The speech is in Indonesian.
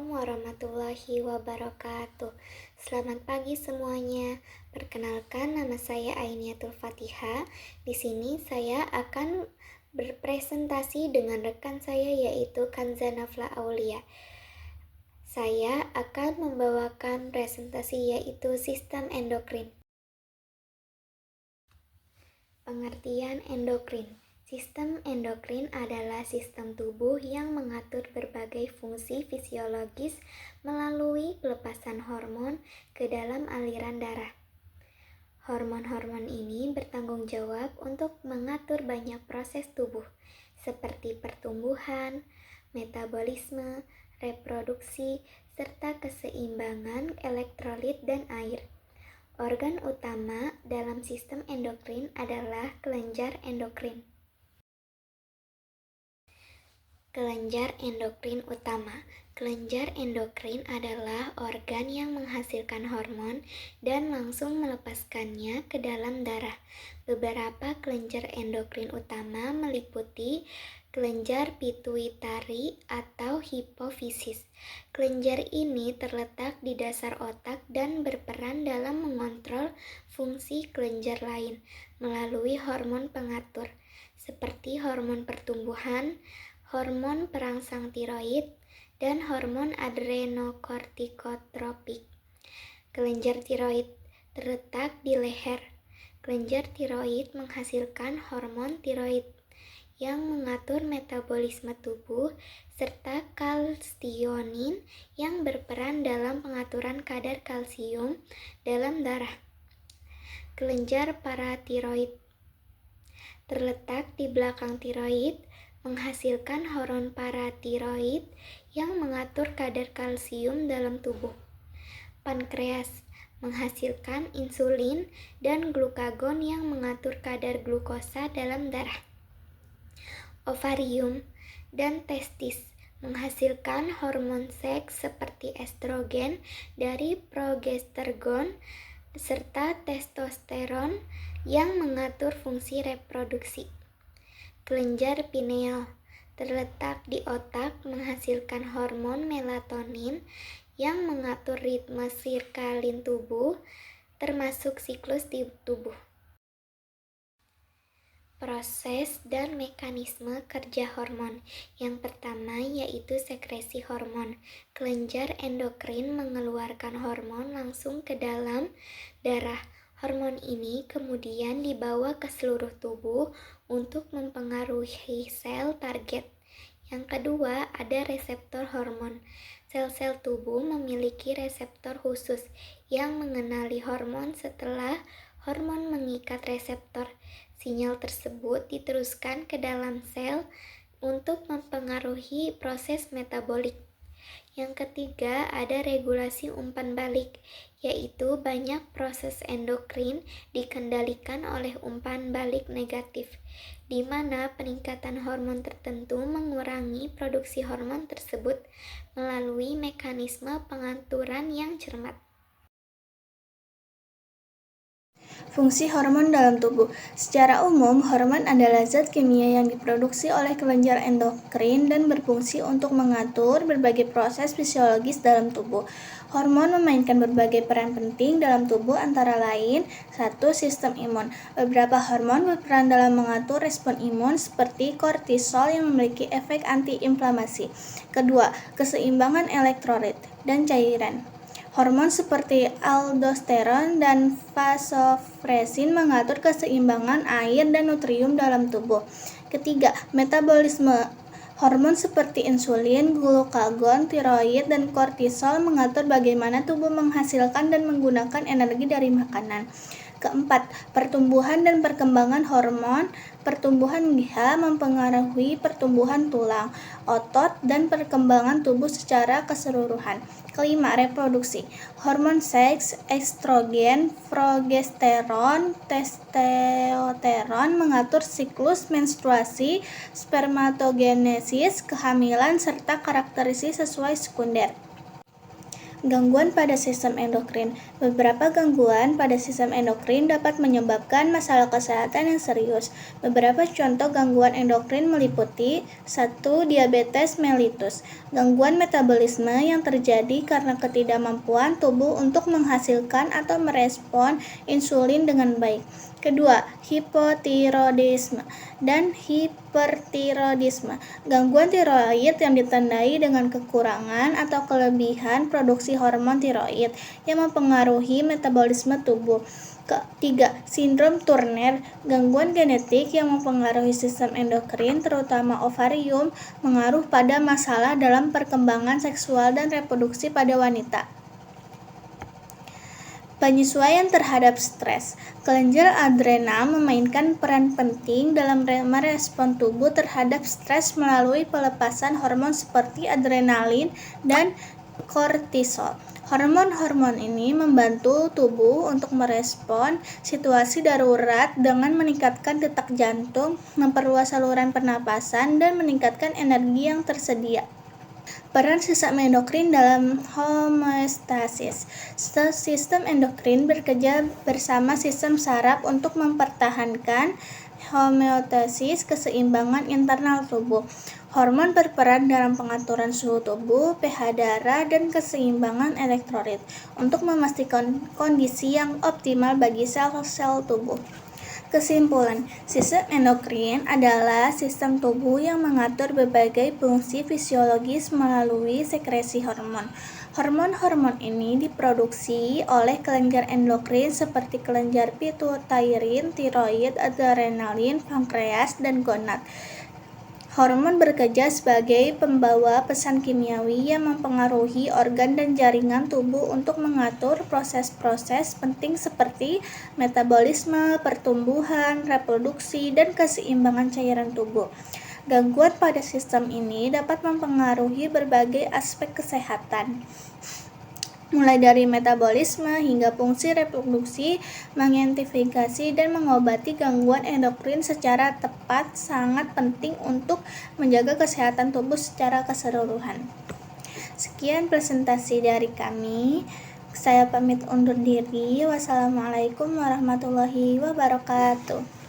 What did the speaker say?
Assalamualaikum warahmatullahi wabarakatuh. Selamat pagi semuanya. Perkenalkan, nama saya Ainiatul Fatihah. Di sini saya akan berpresentasi dengan rekan saya yaitu Kanza Nafla Aulia. Saya akan membawakan presentasi yaitu sistem endokrin. Pengertian endokrin. Sistem endokrin adalah sistem tubuh yang mengatur berbagai fungsi fisiologis melalui pelepasan hormon ke dalam aliran darah. Hormon-hormon ini bertanggung jawab untuk mengatur banyak proses tubuh, seperti pertumbuhan, metabolisme, reproduksi, serta keseimbangan elektrolit dan air. Organ utama dalam sistem endokrin adalah kelenjar endokrin. Kelenjar endokrin utama. Kelenjar endokrin adalah organ yang menghasilkan hormon dan langsung melepaskannya ke dalam darah. Beberapa kelenjar endokrin utama meliputi kelenjar pituitari atau hipofisis. Kelenjar ini terletak di dasar otak dan berperan dalam mengontrol fungsi kelenjar lain melalui hormon pengatur, seperti hormon pertumbuhan, hormon perangsang tiroid, dan hormon adrenokortikotropik. Kelenjar tiroid terletak di leher. Kelenjar tiroid menghasilkan hormon tiroid yang mengatur metabolisme tubuh serta kalsionin yang berperan dalam pengaturan kadar kalsium dalam darah. Kelenjar paratiroid terletak di belakang tiroid, menghasilkan hormon paratiroid yang mengatur kadar kalsium dalam tubuh. Pankreas menghasilkan insulin dan glukagon yang mengatur kadar glukosa dalam darah. Ovarium dan testis menghasilkan hormon seks seperti estrogen dari progesteron serta testosteron yang mengatur fungsi reproduksi. Kelenjar pineal terletak di otak, menghasilkan hormon melatonin yang mengatur ritme sirkadian tubuh, termasuk siklus di tubuh. Proses dan mekanisme kerja hormon. Yang pertama yaitu sekresi hormon. Kelenjar endokrin mengeluarkan hormon langsung ke dalam darah. Hormon ini kemudian dibawa ke seluruh tubuh untuk mempengaruhi sel target. Yang kedua, ada reseptor hormon. Sel-sel tubuh memiliki reseptor khusus yang mengenali hormon. Setelah hormon mengikat reseptor, sinyal tersebut diteruskan ke dalam sel untuk mempengaruhi proses metabolik. Yang ketiga, ada regulasi umpan balik, yaitu banyak proses endokrin dikendalikan oleh umpan balik negatif, di mana peningkatan hormon tertentu mengurangi produksi hormon tersebut melalui mekanisme pengaturan yang cermat. Fungsi hormon dalam tubuh. Secara umum, hormon adalah zat kimia yang diproduksi oleh kelenjar endokrin dan berfungsi untuk mengatur berbagai proses fisiologis dalam tubuh. Hormon memainkan berbagai peran penting dalam tubuh, antara lain: 1. Sistem imun. Beberapa hormon berperan dalam mengatur respon imun, seperti kortisol yang memiliki efek antiinflamasi. Kedua, keseimbangan elektrolit dan cairan. Hormon seperti aldosteron dan vasopresin mengatur keseimbangan air dan nutrien dalam tubuh. Ketiga, metabolisme. Hormon seperti insulin, glukagon, tiroid, dan kortisol mengatur bagaimana tubuh menghasilkan dan menggunakan energi dari makanan. Keempat, pertumbuhan dan perkembangan hormon. Pertumbuhan liha mempengaruhi pertumbuhan tulang, otot, dan perkembangan tubuh secara keseluruhan. Kelima, reproduksi. Hormon seks, estrogen, progesteron, testosteron mengatur siklus menstruasi, spermatogenesis, kehamilan, serta karakteristik sesuai sekunder. Gangguan pada sistem endokrin. Beberapa gangguan pada sistem endokrin dapat menyebabkan masalah kesehatan yang serius. Beberapa contoh gangguan endokrin meliputi 1. Diabetes mellitus, gangguan metabolisme yang terjadi karena ketidakmampuan tubuh untuk menghasilkan atau merespon insulin dengan baik. Kedua, hipotiroidisme dan hipertiroidisme, gangguan tiroid yang ditandai dengan kekurangan atau kelebihan produksi hormon tiroid yang mempengaruhi metabolisme tubuh. Ketiga, sindrom Turner, gangguan genetik yang mempengaruhi sistem endokrin terutama ovarium, mengaruh pada masalah dalam perkembangan seksual dan reproduksi pada wanita. Penyesuaian terhadap stres. Kelenjar adrenal memainkan peran penting dalam merespon tubuh terhadap stres melalui pelepasan hormon seperti adrenalin dan kortisol. Hormon-hormon ini membantu tubuh untuk merespon situasi darurat dengan meningkatkan detak jantung, memperluas saluran pernapasan, dan meningkatkan energi yang tersedia. Peran sistem endokrin dalam homeostasis. Sistem endokrin bekerja bersama sistem saraf untuk mempertahankan homeostasis, keseimbangan internal tubuh. Hormon berperan dalam pengaturan suhu tubuh, pH darah, dan keseimbangan elektrolit untuk memastikan kondisi yang optimal bagi sel-sel tubuh. Kesimpulan, sistem endokrin adalah sistem tubuh yang mengatur berbagai fungsi fisiologis melalui sekresi hormon. Hormon-hormon ini diproduksi oleh kelenjar endokrin seperti kelenjar pituitarian, tiroid, adrenalin, pankreas, dan gonad. Hormon bekerja sebagai pembawa pesan kimiawi yang mempengaruhi organ dan jaringan tubuh untuk mengatur proses-proses penting seperti metabolisme, pertumbuhan, reproduksi, dan keseimbangan cairan tubuh. Gangguan pada sistem ini dapat mempengaruhi berbagai aspek kesehatan, mulai dari metabolisme hingga fungsi reproduksi. Mengidentifikasi dan mengobati gangguan endokrin secara tepat sangat penting untuk menjaga kesehatan tubuh secara keseluruhan. Sekian presentasi dari kami. Saya pamit undur diri. Wassalamualaikum warahmatullahi wabarakatuh.